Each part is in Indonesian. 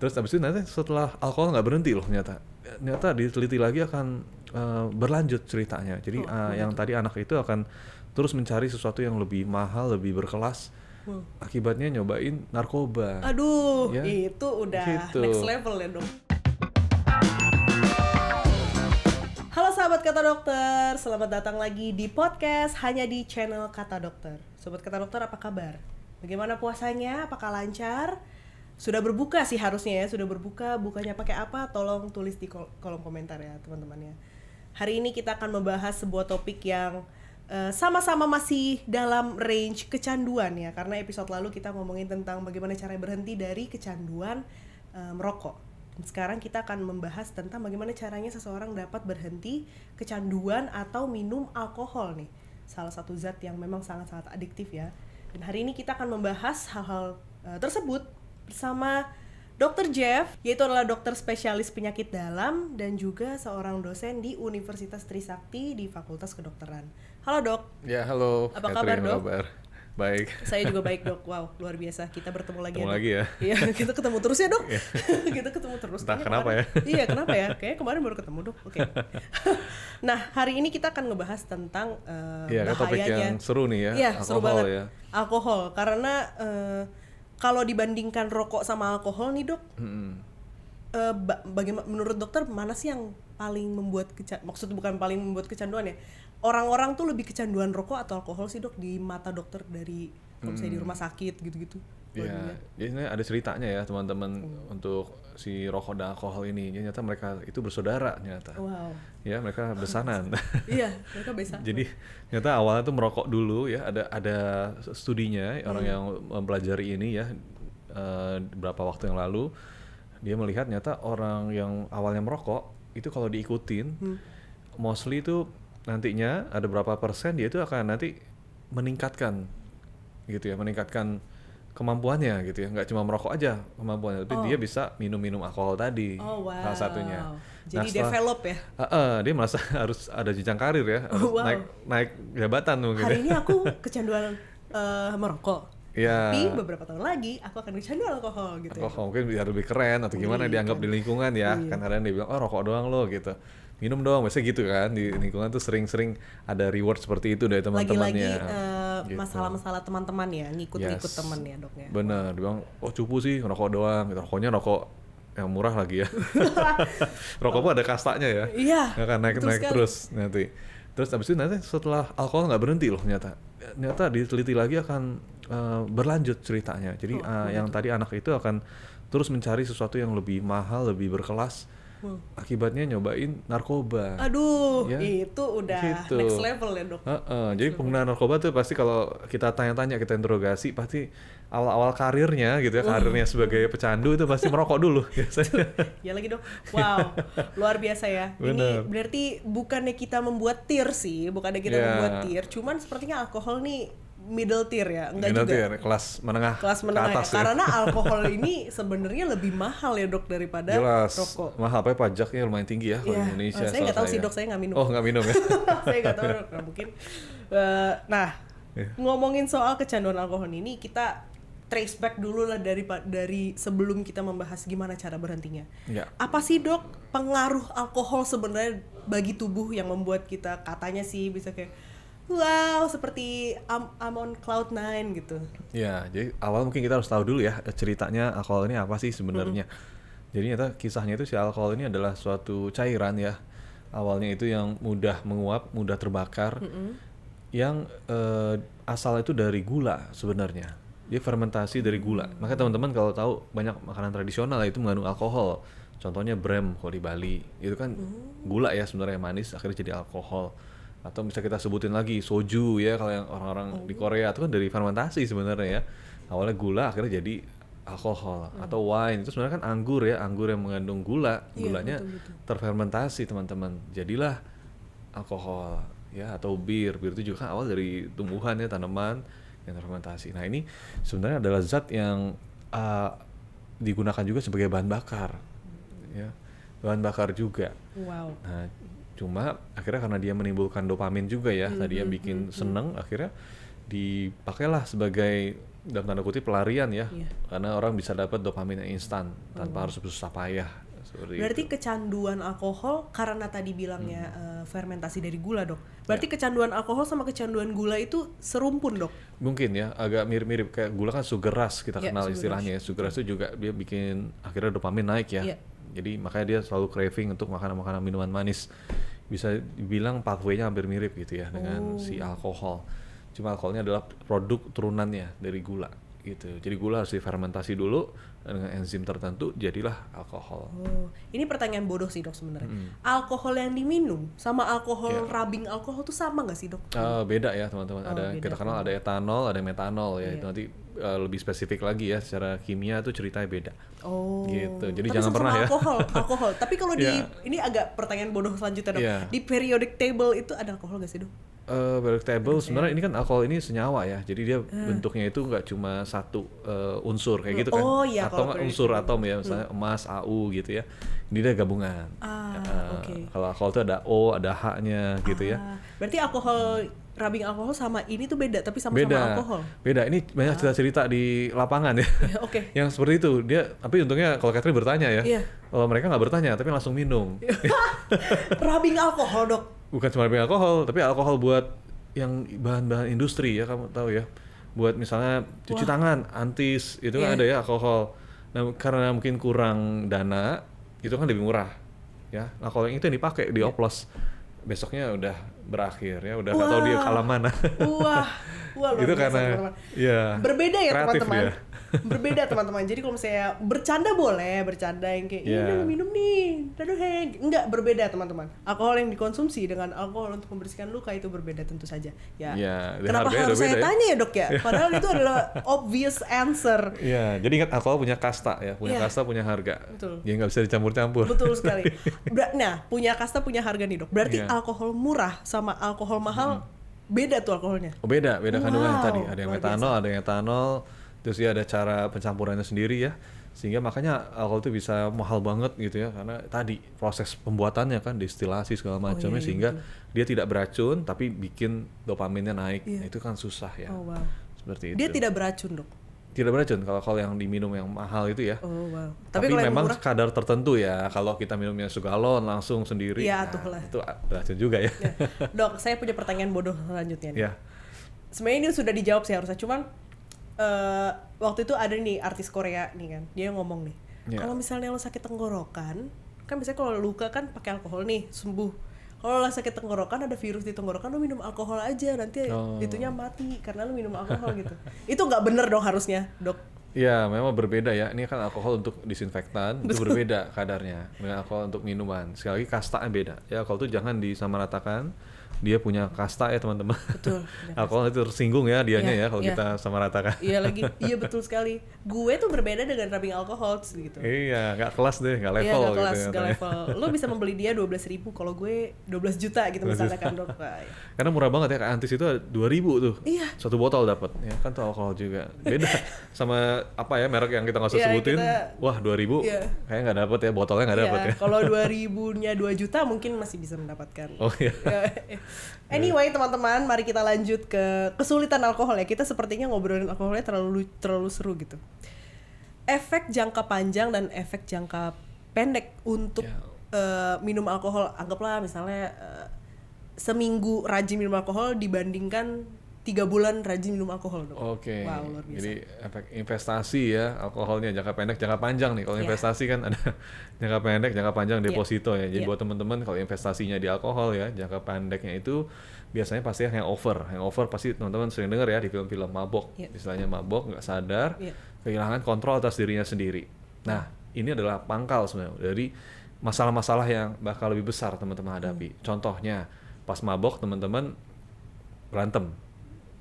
Terus abis itu nanti setelah alkohol nggak berhenti loh ternyata diteliti lagi akan berlanjut ceritanya. Jadi yang tadi anak itu akan terus mencari sesuatu yang lebih mahal, lebih berkelas. Akibatnya nyobain narkoba. Aduh, ya, itu udah gitu. next level ya dong. Halo sahabat Kata Dokter, selamat datang lagi di podcast hanya di channel Kata Dokter. Sobat Kata Dokter, apa kabar? Bagaimana puasanya? Apakah lancar? Sudah berbuka sih harusnya ya, sudah berbuka. Bukanya pakai apa? Tolong tulis di kolom komentar ya teman-teman ya. Hari ini kita akan membahas sebuah topik yang sama-sama masih dalam range kecanduan ya. Karena episode lalu kita ngomongin tentang bagaimana cara berhenti dari kecanduan merokok. Dan sekarang kita akan membahas tentang bagaimana caranya seseorang dapat berhenti kecanduan atau minum alkohol nih. Salah satu zat yang memang sangat-sangat adiktif ya. Dan hari ini kita akan membahas hal-hal tersebut bersama Dr. Jeff, yaitu adalah dokter spesialis penyakit dalam dan juga seorang dosen di Universitas Trisakti di Fakultas Kedokteran. Halo dok. Ya halo. Apa kabar dok? Baik. Saya juga baik dok. Wow, luar biasa. Kita bertemu lagi. Ya. Iya, kita ketemu terus ya dok. Kita ketemu terus. Entah kenapa ya. Iya, kenapa ya? Kayaknya kemarin baru ketemu dok. Oke. Nah, hari ini kita akan ngebahas tentang bahayanya. Topik yang seru nih ya. Iya, seru banget. Ya. Alkohol, karena kalau dibandingkan rokok sama alkohol nih dok, bagaimana menurut dokter mana sih yang paling membuat maksud bukan paling membuat kecanduan ya? Orang-orang tuh lebih kecanduan rokok atau alkohol sih dok di mata dokter dari kalau misalnya di rumah sakit gitu-gitu? Ya, ini ada ceritanya ya teman-teman untuk si rokok dan alkohol ini. Ternyata mereka itu bersaudara ternyata. Wow. Ya, mereka besanan. Iya, mereka besanan. Jadi ternyata awalnya tuh merokok dulu ya. Ada studinya orang yang mempelajari ini ya beberapa waktu yang lalu. Dia melihat ternyata orang yang awalnya merokok itu kalau diikutin mostly itu nantinya ada berapa persen dia itu akan nanti meningkatkan gitu ya, meningkatkan kemampuannya gitu ya, nggak cuma merokok aja kemampuannya, tapi dia bisa minum alkohol tadi. Salah satunya. Jadi develop ya? Dia merasa harus ada jenjang karir ya, harus naik jabatan mungkin. Hari ini aku kecanduan merokok. Ya. Tapi beberapa tahun lagi aku akan kecanduan alkohol gitu. Alkohol mungkin biar lebih keren atau gimana dianggap di lingkungan ya. Kan kadang dia bilang, oh rokok doang lo gitu. Minum dong, biasanya gitu kan. Di lingkungan tuh sering-sering ada reward seperti itu dari teman-temannya. Lagi-lagi masalah-masalah teman-teman ya, ngikut-ngikut teman ya dok ya. Bener, dia bilang, oh cupu sih rokok doang. Gitu. Rokoknya rokok yang murah lagi ya. Rokok pun ada kastanya ya. Iya. Akan naik terus nanti. Terus abis itu nanti setelah alkohol nggak berhenti loh ternyata diteliti lagi akan berlanjut ceritanya. Jadi yang tadi anak itu akan terus mencari sesuatu yang lebih mahal, lebih berkelas. Akibatnya nyobain narkoba. Aduh, ya? Itu udah next level ya dok. Jadi pengguna narkoba tuh pasti kalau kita tanya-tanya, kita interogasi, pasti awal-awal karirnya gitu ya, karirnya sebagai pecandu itu pasti merokok dulu biasanya. Ya lagi dok. Wow, luar biasa ya. Bener. Ini berarti bukannya kita membuat tier sih, bukannya kita membuat tier, cuman sepertinya alkohol nih middle tier ya, enggak middle juga. Tier, kelas menengah ke atas ya. Karena alkohol ini sebenarnya lebih mahal ya dok daripada rokok. Mahal, apa pajaknya lumayan tinggi ya kalau di Indonesia. Saya nggak tahu sih dok, saya nggak minum. Oh nggak minum ya? Saya nggak tahu dok, nah, mungkin. Ngomongin soal kecanduan alkohol ini, kita trace back dulu lah dari sebelum kita membahas gimana cara berhentinya. Ya. Apa sih dok pengaruh alkohol sebenarnya bagi tubuh yang membuat kita katanya sih bisa kayak wow, seperti I'm on cloud 9 gitu. Ya, jadi awal mungkin kita harus tahu dulu ya ceritanya alkohol ini apa sih sebenarnya. Jadi ternyata kisahnya itu si alkohol ini adalah suatu cairan ya. Awalnya itu yang mudah menguap, mudah terbakar. Yang asal itu dari gula sebenarnya. Dia fermentasi dari gula. Maka teman-teman kalau tahu banyak makanan tradisional itu mengandung alkohol. Contohnya brem kalau di Bali. Itu kan gula ya sebenarnya, manis akhirnya jadi alkohol. Atau bisa kita sebutin lagi soju ya, kalau yang orang-orang di Korea itu kan dari fermentasi sebenarnya ya. Awalnya gula akhirnya jadi alkohol. Atau wine itu sebenarnya kan anggur ya, anggur yang mengandung gula, gulanya betul. Terfermentasi teman-teman, jadilah alkohol ya. Atau bir itu juga kan awal dari tumbuhan ya, tanaman yang terfermentasi. Nah ini sebenarnya adalah zat yang digunakan juga sebagai bahan bakar ya, bahan bakar juga. Wow. Nah cuma akhirnya karena dia menimbulkan dopamin juga ya, tadi yang bikin seneng, akhirnya dipakailah sebagai dalam tanda kutip pelarian ya, Iya. karena orang bisa dapat dopamin yang instan tanpa harus bersusah payah seperti Berarti itu. kecanduan alkohol karena tadi bilangnya fermentasi dari gula, Dok. Berarti kecanduan alkohol sama kecanduan gula itu serumpun, Dok. Mungkin ya agak mirip-mirip kayak gula kan sugar rush kita Iya, kenal sugar istilahnya ya. Sugar rush itu juga dia bikin akhirnya dopamin naik ya. Iya. Jadi makanya dia selalu craving untuk makanan-makanan minuman manis. Bisa dibilang pathway-nya hampir mirip gitu ya dengan si alkohol. Cuma alkoholnya adalah produk turunannya dari gula gitu. Jadi gula harus difermentasi dulu dengan enzim tertentu jadilah alkohol. Oh, ini pertanyaan bodoh sih, Dok, sebenarnya. Alkohol yang diminum sama alkohol rubbing alkohol tuh sama nggak sih, Dok? Beda ya teman-teman. Ada beda. kita kenal ada etanol, ada metanol ya. Iya. Itu nanti lebih spesifik lagi ya secara kimia itu ceritanya beda. Oh. Gitu. Jadi Tapi jangan sama-sama pernah ya. alkohol. Tapi kalau di Iya. ini agak pertanyaan bodoh selanjutnya, Dok. Iya. Di periodic table itu ada alkohol nggak sih, Dok? Periodic table sebenarnya ini kan alkohol ini senyawa ya. Jadi dia bentuknya itu nggak cuma satu unsur kayak gitu kan. Oh, iya, Atau kalau nggak periodic unsur table. atom ya, misalnya emas, Au gitu ya. Ini dia gabungan. Oke. Kalau alkohol itu ada O, ada H-nya gitu ya. Berarti alkohol rubbing alkohol sama ini tuh beda, tapi sama-sama Beda. alkohol. Beda. Ini banyak cerita-cerita di lapangan ya. Oke. Yang seperti itu. Dia tapi untungnya kalau Catherine bertanya ya. Iya. Kalau mereka nggak bertanya tapi langsung minum. Rubbing alkohol, Dok. Bukan cuma alkohol, tapi alkohol buat yang bahan-bahan industri ya, kamu tahu ya. Buat misalnya cuci tangan, antis, itu kan Iya. ada ya alkohol. Nah, karena mungkin kurang dana, itu kan lebih murah. Ya, alkohol yang itu yang dipakai dioplos. Besoknya udah berakhir ya, udah nggak tahu dia kalah mana. Wah, luar Itu biasa, karena teman-teman. ya Berbeda ya kreatif teman-teman. dia. Berbeda teman-teman. Jadi kalau misalnya bercanda boleh, bercanda yang kayak Iya. ini minum nih, aduh heng, enggak, berbeda teman-teman. Alkohol yang dikonsumsi dengan alkohol untuk membersihkan luka itu berbeda tentu saja. Ya. Iya, dan Kenapa harganya harus udah saya beda ya. tanya ya, Dok ya? Padahal itu adalah obvious answer. Iya, jadi ingat alkohol punya kasta ya, punya Iya. kasta punya harga. Betul. Dia nggak bisa dicampur-campur. Betul sekali. Nah, punya kasta punya harga nih, Dok. Berarti Iya. alkohol murah sama alkohol mahal beda tuh alkoholnya. Oh, beda kandungannya Wow, tadi. Ada yang luar metanol, ada yang etanol. Terus dia ada cara pencampurannya sendiri ya. Sehingga makanya alkohol itu bisa mahal banget gitu ya, karena tadi proses pembuatannya kan destilasi segala macamnya iya, sehingga dia tidak beracun tapi bikin dopaminnya naik. Iya. Nah, itu kan susah ya. Oh, wow. Seperti itu. Dia tidak beracun, Dok. Tidak beracun kalau yang diminum yang mahal itu ya. Oh, wow. Tapi kalau yang memang murah, kadar tertentu ya. Kalau kita minumnya segalon langsung sendiri, Iya, tuh lah. itu beracun juga ya. ya. Dok, saya punya pertanyaan bodoh selanjutnya nih. Ya. Sebenarnya ini sudah dijawab sih harusnya, cuman waktu itu ada nih artis Korea nih kan, dia ngomong nih, Iya. kalau misalnya lo sakit tenggorokan, kan biasanya kalau luka kan pakai alkohol nih sembuh. Kalau lo sakit tenggorokan, ada virus di tenggorokan, lo minum alkohol aja, nanti itunya mati karena lo minum alkohol gitu. Itu nggak bener dong harusnya, Dok. Ya, memang berbeda ya. Ini kan alkohol untuk disinfektan, itu berbeda kadarnya dengan alkohol untuk minuman. Sekali lagi kastanya beda. Ya, alkohol itu jangan disamaratakan. Dia punya kasta ya, teman-teman. Betul. Alkohol itu tersinggung ya dianya Iya, ya kalau iya. kita samaratakan. Iya lagi, iya betul sekali. Gue tuh berbeda dengan rubbing alcohol gitu. Iya, nggak kelas deh, nggak level Iya, nggak gitu kelas, ya, nggak katanya. level. Lo bisa membeli dia 12.000, kalau gue 12 juta gitu misalnya kan, Dok. Wah, iya. Karena murah banget ya, kayak Antis itu 2.000 tuh. Iya. Satu botol dapat. Ya kan tuh alkohol juga. Beda sama apa ya merek yang kita nggak usah Iya, sebutin. kita- Wah, 2.000 Iya. kayaknya nggak dapat ya, botolnya nggak dapat ya. Kalau 2.000-nya 2 juta mungkin masih bisa mendapatkan. Oh iya. Anyway, teman-teman, mari kita lanjut ke kesulitan alkohol ya. Kita sepertinya ngobrolin alkoholnya terlalu seru gitu. Efek jangka panjang dan efek jangka pendek untuk Ya. minum alkohol. Anggaplah misalnya seminggu rajin minum alkohol dibandingkan 3 bulan rajin minum alkohol, Dok. Oke. Wow, luar biasa. Jadi efek investasi ya alkoholnya jangka pendek, jangka panjang nih. Kalau Iya. investasi kan ada jangka pendek, jangka panjang Iya. deposito ya. Jadi Iya. buat teman-teman kalau investasinya di alkohol ya, jangka pendeknya itu biasanya pasti hangover. Hangover pasti teman-teman sering dengar ya di film-film mabok. Iya. Istilahnya mabok, nggak sadar, Iya. kehilangan kontrol atas dirinya sendiri. Nah, ini adalah pangkal sebenarnya dari masalah-masalah yang bakal lebih besar teman-teman hadapi. Contohnya, pas mabok teman-teman berantem.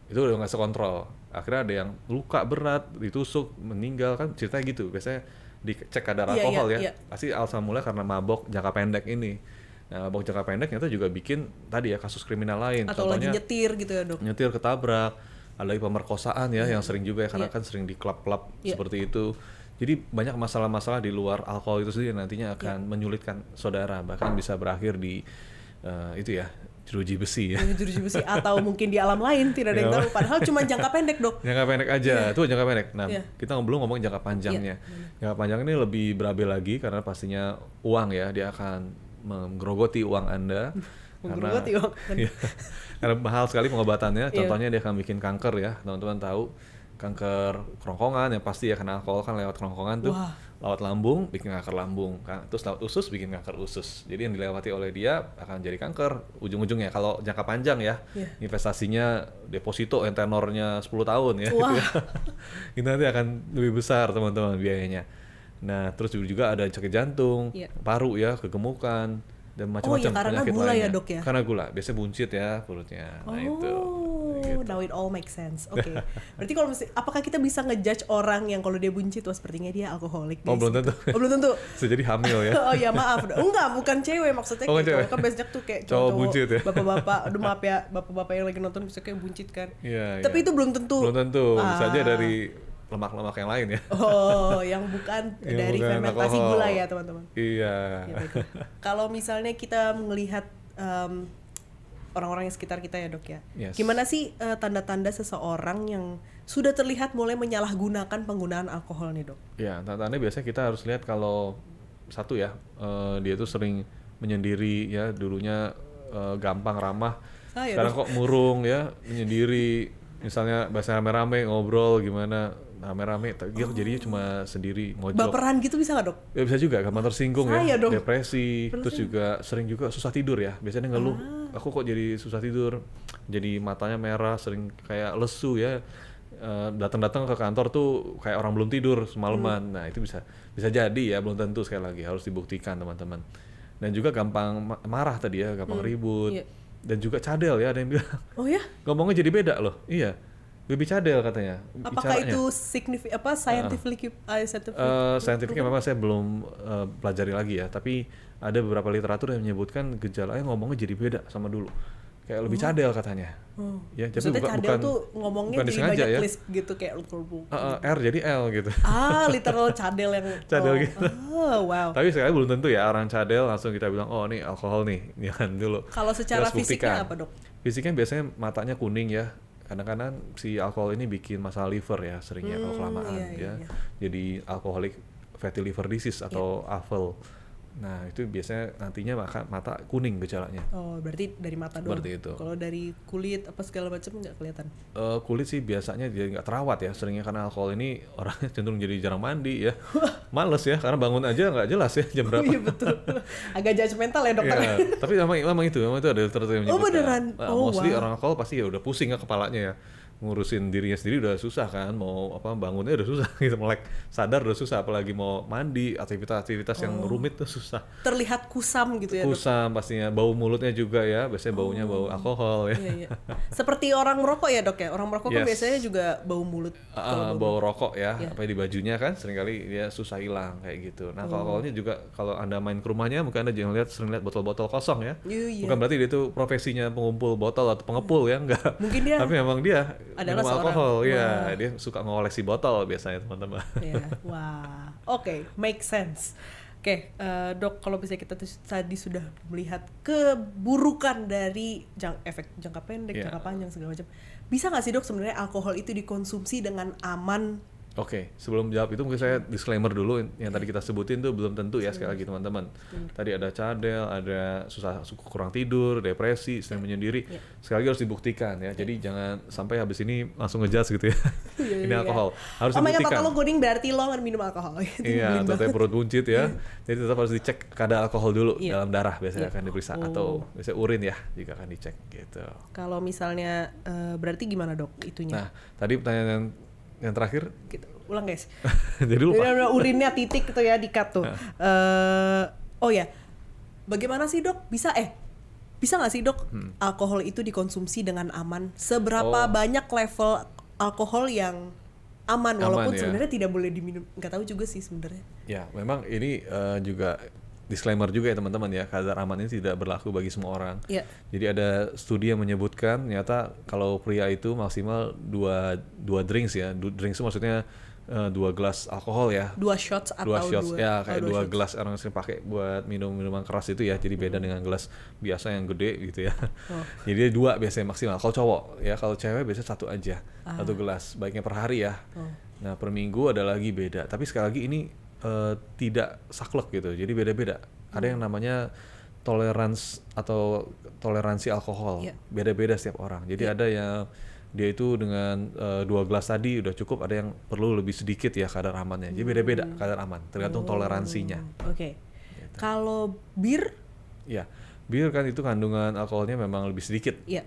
Itu udah nggak sekontrol. Akhirnya ada yang luka berat, ditusuk, meninggal, kan ceritanya gitu. Biasanya dicek kadar Iya, alkohol iya, ya. Pasti asal mula karena mabok jangka pendek ini. Nah, mabok jangka pendek ternyata juga bikin tadi ya kasus kriminal lain. Atau lagi Contohnya nyetir gitu ya, Dok. nyetir ketabrak, ada lagi pemerkosaan ya yang sering juga ya karena Iya. kan sering di klub-klub Iya. seperti itu. Jadi banyak masalah-masalah di luar alkohol itu sendiri yang nantinya Iya. akan menyulitkan saudara, bahkan bisa berakhir di itu ya, jeruji besi ya. jeruji besi atau mungkin di alam lain tidak ada yang tahu. Padahal cuma jangka pendek dok. Jangka pendek aja, itu jangka pendek. Nah, kita belum ngomong jangka panjangnya. Jangka panjang ini lebih berabe lagi karena pastinya uang ya, dia akan menggerogoti uang Anda. Menggerogoti uang. Ya, karena mahal sekali pengobatannya. Contohnya dia akan bikin kanker ya, teman-teman tahu. Kanker kerongkongan yang pasti ya, karena alkohol kan lewat kerongkongan tuh. Lewat lambung bikin kanker lambung, terus lewat usus bikin kanker usus. Jadi yang dilewati oleh dia akan jadi kanker ujung-ujungnya. Kalau jangka panjang ya, investasinya deposito yang tenornya 10 tahun ya, gitu ya. Itu nanti akan lebih besar teman-teman biayanya. Nah terus juga ada sakit jantung, paru ya, kegemukan, dan macam-macam penyakit gula lainnya. Ya dok ya? Karena gula, biasanya buncit ya perutnya. Nah itu. Gitu. Now it all makes sense. Oke. Berarti kalau apakah kita bisa ngejudge orang yang kalau dia buncit, wah sepertinya dia alkoholik? Oh belum tentu. Oh belum tentu. Bisa jadi hamil ya. Oh ya maaf. Enggak, bukan cewek maksudnya. Kayak kan banyak tuh kayak cowok buncit ya. Bapak-bapak. Aduh maaf ya, bapak-bapak yang lagi nonton bisa kayak buncit kan. Iya. Tapi itu belum tentu. Belum tentu. Bisa aja dari lemak-lemak yang lain ya. Oh, yang bukan dari fermentasi gula ya teman-teman. Iya. Kalau misalnya kita melihat orang-orang yang sekitar kita ya dok ya. Gimana sih tanda-tanda seseorang yang sudah terlihat mulai menyalahgunakan penggunaan alkohol nih dok? Ya, tanda-tanda biasanya kita harus lihat kalau satu ya, dia tuh sering menyendiri ya, dulunya gampang ramah. Sekarang kok murung ya, menyendiri. Misalnya bahasa rame-rame ngobrol gimana, rame-rame, jadinya cuma sendiri ngojok. Baperan gitu bisa nggak dok? Ya bisa juga, gampang tersinggung ya, depresi, terus juga sering juga susah tidur ya. Biasanya ngeluh, aku kok jadi susah tidur, jadi matanya merah, sering kayak lesu ya. Datang-datang ke kantor tuh kayak orang belum tidur semalaman. Nah itu bisa jadi ya, belum tentu, sekali lagi harus dibuktikan teman-teman. Dan juga gampang marah tadi ya, gampang ribut. Dan juga cadel ya, ada yang bilang. Oh ya? Ngomongnya jadi beda loh. Iya. Lebih cadel katanya. Apakah itu scientificnya memang saya belum pelajari lagi ya, tapi ada beberapa literatur yang menyebutkan gejalanya ngomongnya jadi beda sama dulu. Kayak lebih cadel katanya. Ya, tapi cadel tuh ngomongnya jadi banyak ya? Lisp gitu kayak R jadi L gitu. Literal cadel yang cadel gitu. Wow. Tapi sekali belum tentu ya orang cadel langsung kita bilang oh nih alkohol nih, jangan dulu. Kalau secara fisiknya apa dok? Fisiknya biasanya matanya kuning ya. Kadang-kadang si alkohol ini bikin masalah liver ya seringnya kalau kelamaan ya. Jadi alcoholic fatty liver disease atau AFL. Nah itu biasanya nantinya mata kuning gejalanya. Oh berarti dari mata doang. Berarti itu. Kalau dari kulit apa segala macam nggak kelihatan? Kulit sih biasanya jadi nggak terawat ya, seringnya karena alkohol ini orangnya cenderung jadi jarang mandi ya. Males ya, karena bangun aja nggak jelas ya jam berapa. Iya betul. Agak judgmental ya dokter. Ya, tapi memang itu ada literatur yang menyebutkan. Oh beneran? Mostly orang alkohol pasti ya udah pusing ya kepalanya ya. Ngurusin dirinya sendiri udah susah kan, mau bangunnya udah susah gitu, melek sadar udah susah, apalagi mau mandi, aktivitas yang rumit tuh susah. Terlihat kusam gitu ya dok? Kusam pastinya, bau mulutnya juga ya, biasanya baunya bau alkohol ya. Iya. Seperti orang merokok ya dok ya, orang merokok kan biasanya juga bau mulut. Bau rokok ya, apa di bajunya kan seringkali dia susah hilang kayak gitu. Nah alkoholnya juga kalau Anda main ke rumahnya mungkin Anda jangan sering lihat botol-botol kosong ya. Bukan berarti dia tuh profesinya pengumpul botol atau pengepul ya, enggak. Mungkin dia tapi memang dia adalah minum alkohol ya, dia suka ngoleksi botol biasanya teman-teman. Wah, oke, make sense. Oke, dok, kalau misalnya kita tadi sudah melihat keburukan dari efek jangka pendek, jangka panjang segala macam, bisa nggak sih dok sebenarnya alkohol itu dikonsumsi dengan aman? Oke, sebelum jawab itu mungkin saya disclaimer dulu, yang tadi kita sebutin tuh belum tentu ya, sekali lagi teman-teman. Tadi ada cadel, ada kurang tidur, depresi, sering menyendiri. Sekali lagi harus dibuktikan ya. Jadi jangan sampai habis ini langsung ngejudge gitu ya. Ini alkohol. Harus dibuktikan. Kalau kuning berarti lo nggak minum alkohol. Iya, atau perut buncit ya. Jadi tetap harus dicek kadar alkohol dulu dalam darah, biasanya akan diperiksa, atau biasanya urin ya juga akan dicek gitu. Kalau misalnya berarti gimana dok itunya? Nah, tadi pertanyaan yang terakhir gitu. Ulang guys. Jadi lupa. Urinnya titik gitu ya, di-cut tuh. Oh ya, bagaimana sih dok? Bisa nggak sih dok alkohol itu dikonsumsi dengan aman? Seberapa banyak level alkohol yang aman walaupun sebenarnya tidak boleh diminum? Nggak tahu juga sih sebenarnya. Ya, memang ini juga disclaimer juga ya teman-teman ya, kadar aman ini tidak berlaku bagi semua orang. Jadi ada studi yang menyebutkan ternyata kalau pria itu maksimal 2 drinks ya. Drinks itu maksudnya 2 gelas alkohol ya. 2 shots atau 2 shots ya, kayak 2 shots. gelas orang sering pakai buat minum minuman keras itu ya. Jadi beda dengan gelas biasa yang gede gitu ya. Jadi 2 biasanya maksimal. Kalau cowok ya, kalau cewek biasanya 1 aja. 1 gelas, baiknya per hari ya. Nah, per minggu ada lagi beda. Tapi sekali lagi ini tidak saklek gitu. Jadi beda-beda. Ada yang namanya toleransi alkohol. Beda-beda setiap orang. Jadi ada yang dia itu dengan 2 gelas tadi udah cukup, ada yang perlu lebih sedikit ya kadar amannya. Jadi beda-beda kadar aman, tergantung toleransinya. Oke. Gitu. Kalau bir? Ya, bir kan itu kandungan alkoholnya memang lebih sedikit. Ya.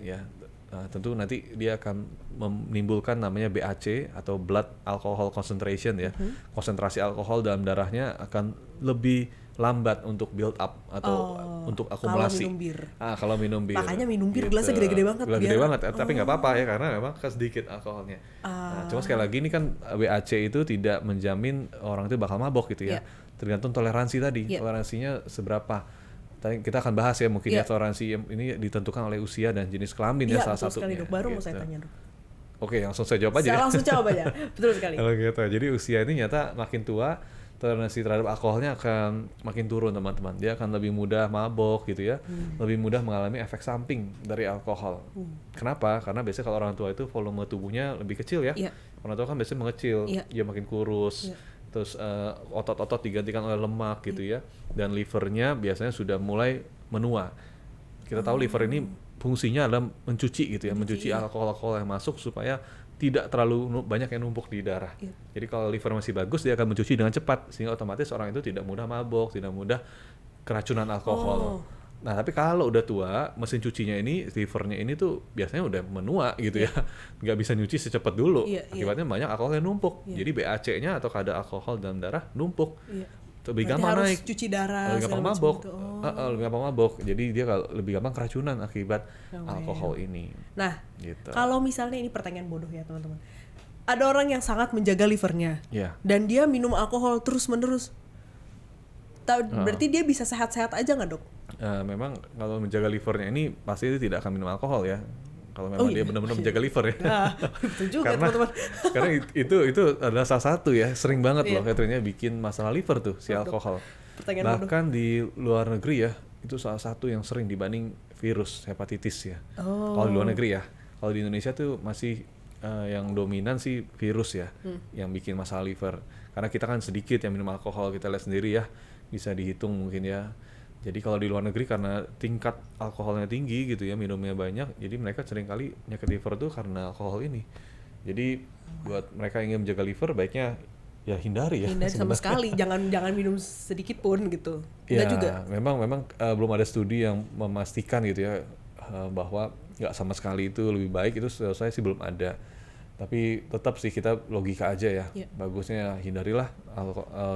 Nah, tentu nanti dia akan menimbulkan namanya BAC atau blood alcohol concentration ya. Konsentrasi alkohol dalam darahnya akan lebih lambat untuk build up atau untuk akumulasi. Kalau minum bir. Kalau minum bir. Makanya minum bir gitu. gelasnya gede-gede banget. Gede banget, tapi nggak apa-apa ya karena memang sedikit alkoholnya. Nah, cuma sekali lagi ini kan BAC itu tidak menjamin orang itu bakal mabok gitu ya. Tergantung toleransi tadi. Toleransinya seberapa. Kita akan bahas ya mungkin ya toleransi ini ditentukan oleh usia dan jenis kelamin ya salah satunya. Sekali, Dok. Baru mau saya tanya, Dok. Oke, langsung saya jawab aja. Langsung jawab aja. Betul sekali. Kalau gitu. Jadi usia ini nyata makin tua, toleransi terhadap alkoholnya akan makin turun teman-teman. Dia akan lebih mudah mabok gitu ya, lebih mudah mengalami efek samping dari alkohol. Kenapa? Karena biasanya kalau orang tua itu volume tubuhnya lebih kecil ya. Orang tua kan biasanya mengecil, dia makin kurus. Terus otot-otot digantikan oleh lemak gitu ya. Dan livernya biasanya sudah mulai menua. Kita tahu liver ini fungsinya adalah mencuci gitu ya, mencuci alkohol-alkohol yang masuk supaya tidak terlalu banyak yang numpuk di darah. Jadi kalau liver masih bagus, dia akan mencuci dengan cepat sehingga otomatis orang itu tidak mudah mabok, tidak mudah keracunan alkohol. Nah, tapi kalau udah tua, mesin cucinya ini, livernya ini tuh biasanya udah menua gitu ya. Nggak bisa nyuci secepat dulu. Akibatnya banyak alkohol yang numpuk. Jadi BAC-nya atau kadar alkohol dalam darah numpuk. Lebih gampang harus naik. Cuci darah. Lebih gampang mabok. Lebih gampang mabok. Jadi dia lebih gampang keracunan akibat alkohol ini. Nah, gitu. Kalau misalnya ini pertanyaan bodoh ya teman-teman. Ada orang yang sangat menjaga livernya. Dan dia minum alkohol terus-menerus. Berarti dia bisa sehat-sehat aja nggak, Dok? Memang kalau menjaga livernya ini pasti dia tidak akan minum alkohol ya. Kalau memang dia benar-benar menjaga liver ya. Betul juga teman-teman. Karena itu adalah salah satu ya, sering banget loh katanya bikin masalah liver tuh si alkohol. Bahkan di luar negeri ya, itu salah satu yang sering dibanding virus hepatitis ya. Kalau di luar negeri ya. Kalau di Indonesia tuh masih yang dominan sih virus ya, yang bikin masalah liver. Karena kita kan sedikit yang minum alkohol, kita lihat sendiri ya, bisa dihitung mungkin ya. Jadi kalau di luar negeri karena tingkat alkoholnya tinggi gitu ya, minumnya banyak, jadi mereka seringkali penyakit liver tuh karena alkohol ini. Jadi buat mereka yang ingin menjaga liver baiknya ya hindari ya. Hindari sama sekali, jangan minum sedikit pun gitu. Ya, juga. Memang belum ada studi yang memastikan gitu ya bahwa nggak sama sekali itu lebih baik, itu saya sih belum ada. Tapi tetap sih kita logika aja ya. Bagusnya hindarilah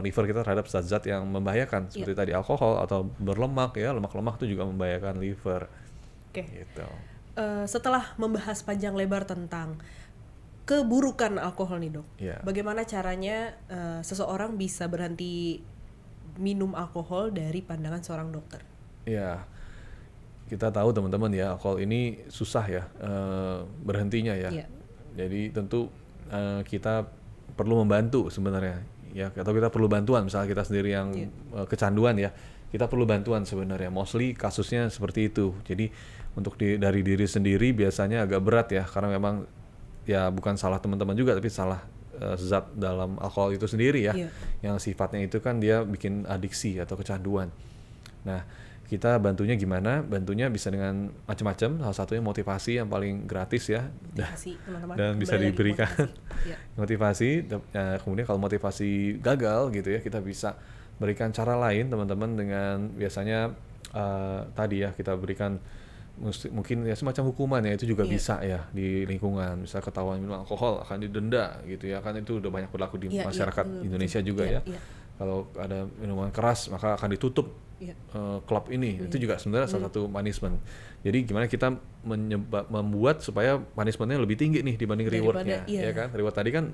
liver kita terhadap zat-zat yang membahayakan seperti tadi alkohol atau berlemak ya, lemak-lemak itu juga membahayakan liver. Gitu. Setelah membahas panjang lebar tentang keburukan alkohol nih, Dok. Bagaimana caranya seseorang bisa berhenti minum alkohol dari pandangan seorang dokter? Ya. Kita tahu teman-teman ya, alkohol ini susah ya berhentinya ya. Jadi tentu kita perlu membantu sebenarnya ya, atau kita perlu bantuan, misalnya kita sendiri yang kecanduan ya, kita perlu bantuan sebenarnya. Mostly kasusnya seperti itu. Jadi untuk dari diri sendiri biasanya agak berat ya, karena memang ya bukan salah teman-teman juga, tapi salah zat dalam alkohol itu sendiri ya, yang sifatnya itu kan dia bikin adiksi atau kecanduan. Nah, kita bantunya gimana? Bantunya bisa dengan macam-macam. Salah satunya motivasi yang paling gratis ya, dan bisa diberikan motivasi. Kemudian kalau motivasi gagal gitu ya, kita bisa berikan cara lain teman-teman dengan biasanya tadi ya kita berikan mungkin ya semacam hukuman ya, itu juga bisa ya di lingkungan. Misal ketahuan minum alkohol akan didenda gitu ya, kan itu udah banyak berlaku di masyarakat Indonesia juga ya. Kalau ada minuman keras maka akan ditutup klub ini. Itu juga sebenarnya salah satu punishment. Jadi gimana kita membuat supaya punishmentnya lebih tinggi nih dibanding rewardnya, ya kan? Reward tadi kan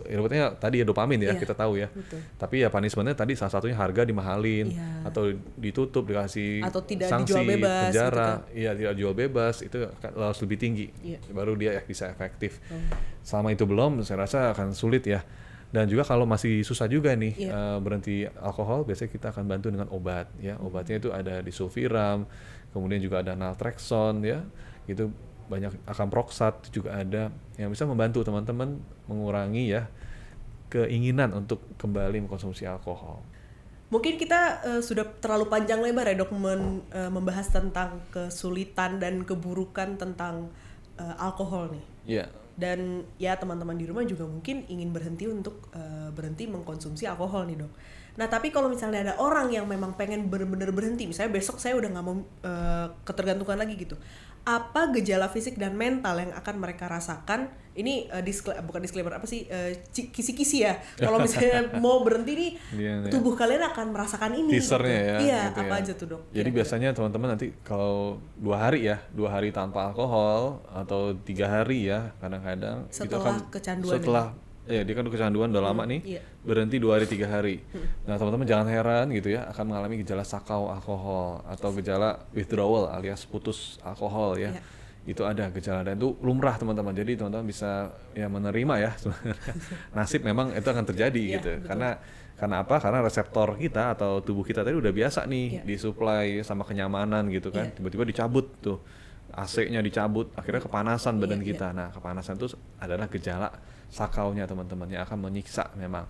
rewardnya tadi ya dopamin ya, kita tahu ya. Tapi ya punishmentnya tadi salah satunya harga dimahalin, atau ditutup, dikasih atau tidak sanksi, dijual bebas, penjara, gitu kan? tidak jual bebas, itu harus lebih tinggi, baru dia bisa efektif. Selama itu belum, saya rasa akan sulit ya. Dan juga kalau masih susah juga nih Iya. berhenti alkohol, biasanya kita akan bantu dengan obat ya. Obatnya itu ada disulfiram, kemudian juga ada naltrexone ya. Itu banyak, akamproxat juga ada yang bisa membantu teman-teman mengurangi ya keinginan untuk kembali mengkonsumsi alkohol. Mungkin kita sudah terlalu panjang lebar ya dok membahas tentang kesulitan dan keburukan tentang alkohol nih. Iya. Dan ya teman-teman di rumah juga mungkin ingin berhenti untuk berhenti mengkonsumsi alkohol nih dok. Nah tapi kalau misalnya ada orang yang memang pengen benar-benar berhenti, misalnya besok saya udah nggak mau ketergantungan lagi gitu, apa gejala fisik dan mental yang akan mereka rasakan? Ini bukan disclaimer, apa sih, kisi-kisi ya. Kalau misalnya mau berhenti nih, tubuh kalian akan merasakan ini. Teasernya gitu. ya. Iya, gitu apa ya. aja tuh dok? Jadi biasanya teman-teman nanti kalau 2 hari tanpa alkohol atau 3 hari ya kadang-kadang itu Setelah akan kecanduan ya dia kan kecanduan udah lama nih, iya. berhenti 2 hari 3 hari. Nah teman-teman jangan heran gitu ya akan mengalami gejala sakau alkohol atau gejala withdrawal alias putus alkohol ya. Iya. Itu ada gejala dan itu lumrah teman-teman. Jadi teman-teman bisa ya menerima ya sebenarnya. Nasib memang itu akan terjadi Iya, gitu. betul. Karena apa? Karena reseptor kita atau tubuh kita tadi udah biasa nih Iya. disuplai sama kenyamanan gitu kan. Iya. Tiba-tiba dicabut tuh. AC-nya dicabut, akhirnya kepanasan badan Iya, kita. Nah, kepanasan itu adalah gejala sakaunya teman-teman yang akan menyiksa memang.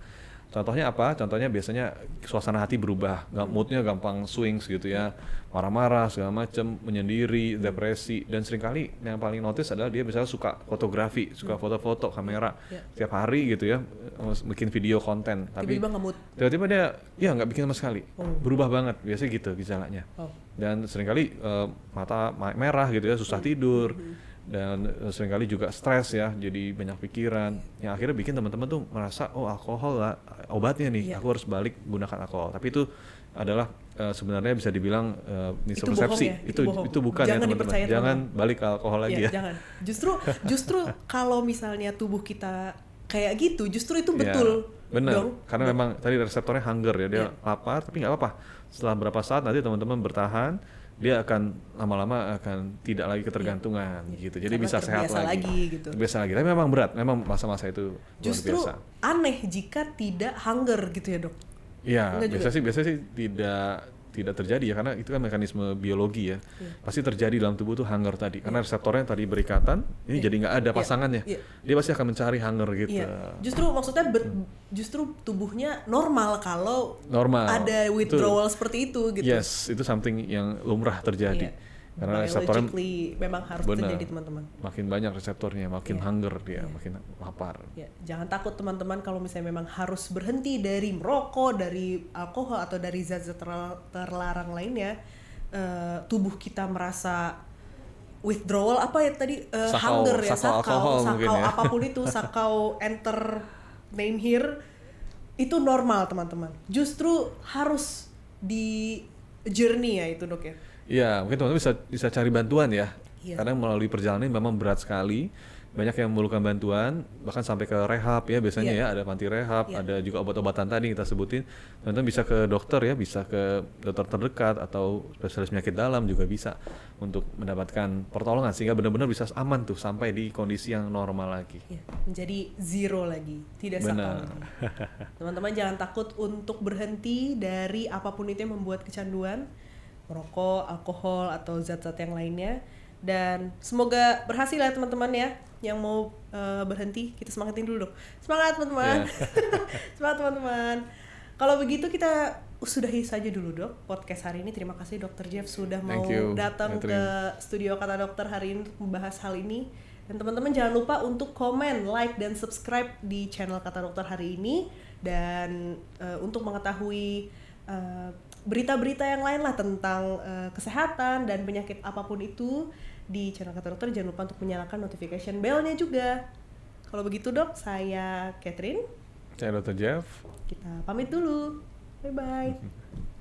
Contohnya apa? Contohnya biasanya suasana hati berubah, moodnya gampang swings gitu ya, marah-marah segala macam, menyendiri, depresi, dan seringkali yang paling notice adalah dia misalnya suka fotografi, suka foto-foto kamera Iya. tiap hari gitu ya, bikin video konten, tapi Tiba-tiba ngemut. tiba-tiba dia ya nggak bikin sama sekali, berubah banget, biasanya gitu gejalanya. Oh. Dan seringkali mata merah gitu ya, susah tidur. Dan seringkali juga stres ya, jadi banyak pikiran yang akhirnya bikin teman-teman tuh merasa oh alkohol lah obatnya nih, Iya. aku harus balik gunakan alkohol. Tapi itu adalah sebenarnya bisa dibilang mispersepsi. bohong ya, Itu bohong. bukan Jangan ya teman-teman. dipercaya, Jangan teman-teman. balik ke alkohol lagi Iya, ya. jangan. Justru kalau misalnya tubuh kita kayak gitu, justru itu Ya, betul. benar. dong. Karena memang tadi reseptornya hunger ya, dia Iya. lapar, tapi nggak apa-apa. Setelah berapa saat nanti teman-teman bertahan, dia akan lama-lama akan tidak lagi ketergantungan gitu. Jadi Karena bisa sehat terbiasa lagi. lagi, gitu. Biasa lagi. Tapi memang berat, memang masa-masa itu luar Justru biasa. aneh jika tidak hunger gitu ya dok. Iya, Enggak biasa sih tidak terjadi ya, karena itu kan mekanisme biologi ya. Pasti terjadi dalam tubuh tuh hunger tadi, karena reseptornya tadi berikatan, ini jadi nggak ada pasangannya. Iya. Dia pasti akan mencari hunger gitu. Iya. Justru maksudnya justru tubuhnya normal kalau Normal. ada withdrawal seperti itu gitu. Yes, itu something yang lumrah terjadi. Iya. Karena reseptornya Biologically memang harus benar. terjadi teman-teman. makin banyak reseptornya, makin hunger dia, makin lapar. Ya, jangan takut teman-teman kalau misalnya memang harus berhenti dari merokok, dari alkohol atau dari zat-zat terlarang lainnya. Tubuh kita merasa withdrawal apa ya tadi, Sakau- hunger ya, sakau alkohol mungkin ya. apapun itu, sakau enter name here, itu normal teman-teman. Justru harus di journey ya itu dok ya. Iya, mungkin teman-teman bisa cari bantuan ya. Iya. Karena melalui perjalanan ini memang berat sekali. Banyak yang memerlukan bantuan, bahkan sampai ke rehab ya biasanya Iya. ya, ada panti rehab, Iya. ada juga obat-obatan tadi kita sebutin. Teman-teman bisa ke dokter ya, bisa ke dokter terdekat atau spesialis penyakit dalam juga bisa untuk mendapatkan pertolongan sehingga benar-benar bisa aman tuh sampai di kondisi yang normal lagi. Ya, menjadi zero lagi, tidak sakau Benar. lagi. Teman-teman jangan takut untuk berhenti dari apapun itu yang membuat kecanduan, merokok, alkohol atau zat-zat yang lainnya. Dan semoga berhasil ya teman-teman ya yang mau berhenti. Kita semangatin dulu dong. Semangat teman-teman. Semangat teman-teman. Kalau begitu kita sudahi saja dulu dok podcast hari ini. Terima kasih Dr. Jeff sudah mau Thank you, datang Catherine. ke studio Kata Dokter hari ini untuk membahas hal ini. Dan teman-teman jangan lupa untuk komen, like, dan subscribe di channel Kata Dokter hari ini. Dan untuk mengetahui berita-berita yang lain lah tentang kesehatan dan penyakit apapun itu di channel Kata Dokter, jangan lupa untuk menyalakan notification bell-nya juga. Kalau begitu dok, saya Catherine. Saya Dr. Jeff. Kita pamit dulu. Bye-bye.